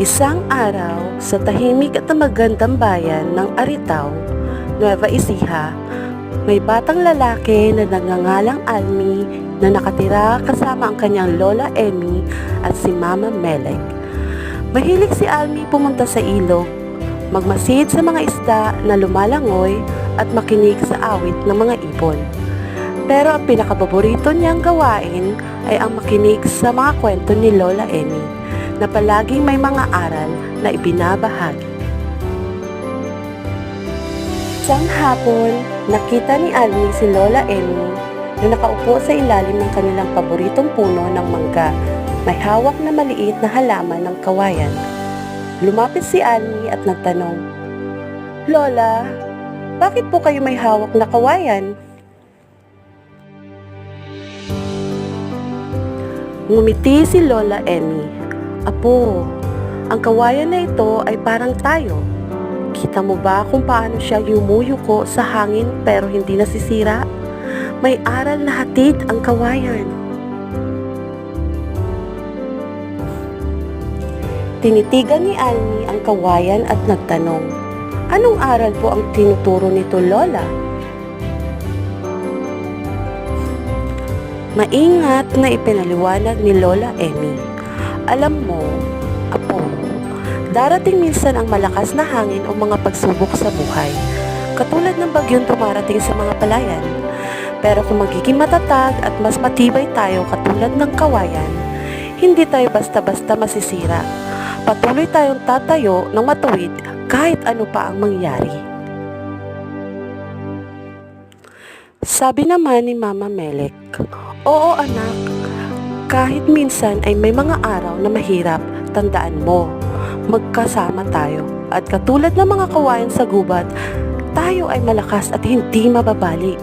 Isang araw sa tahimik at magandang bayan ng Aritaw, Nueva Ecija, may batang lalaki na nagngangalang Almi na nakatira kasama ang kanyang lola Emmy at si Mama Melek. Mahilig si Almi pumunta sa ilog, magmasid sa mga isda na lumalangoy at makinig sa awit ng mga ibon. Pero ang pinakapaborito niyang gawain ay ang makinig sa mga kwento ni Lola Emmy na palaging may mga aral na ibinabahagi. Isang hapon, nakita ni Almi si Lola Emmy na nakaupo sa ilalim ng kanilang paboritong puno ng mangga. May hawak na maliit na halaman ng kawayan. Lumapit si Almi at nagtanong, "Lola, bakit po kayo may hawak na kawayan?" Ngumiti si Lola Emmy. "Apo, ang kawayan na ito ay parang tayo. Kita mo ba kung paano siya yumuyuko sa hangin pero hindi nasisira? May aral na hatid ang kawayan." Tinitigan ni Almi ang kawayan at nagtanong, "Anong aral po ang tinuturo nito, Lola?" Maingat na ipinaliwanag ni Lola Emmy, "Alam mo, apo, darating minsan ang malakas na hangin o mga pagsubok sa buhay, katulad ng bagyong dumarating sa mga palayan. Pero kung magiging matatag at mas matibay tayo katulad ng kawayan, hindi tayo basta-basta masisira. Patuloy tayong tatayo ng matuwid kahit ano pa ang mangyari." Sabi naman ni Mama Melek, "Oo anak, kahit minsan ay may mga araw na mahirap, tandaan mo, magkasama tayo at katulad ng mga kawayan sa gubat, tayo ay malakas at hindi mababali."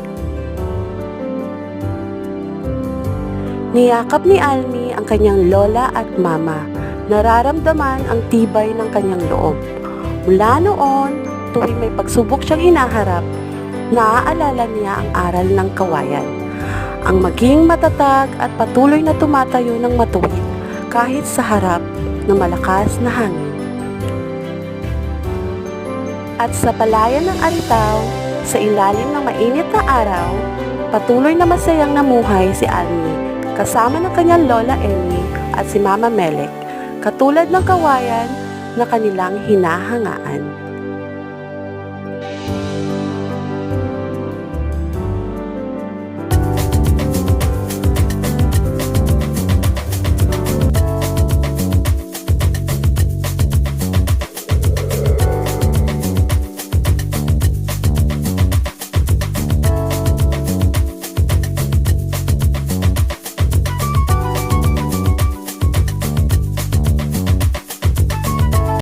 Niyakap ni Almi ang kanyang lola at mama. Nararamdaman ang tibay ng kanyang loob. Mula noon, tuwing may pagsubok siyang hinaharap, naaalala niya ang aral ng kawayan. Ang maging matatag at patuloy na tumatayo ng matuwid kahit sa harap ng malakas na hangin. At sa palayan ng Aritaw, sa ilalim ng mainit na araw, patuloy na masayang namuhay si Almi kasama ng kanyang lola Emmy at si Mama Melek, katulad ng kawayan na kanilang hinahangaan.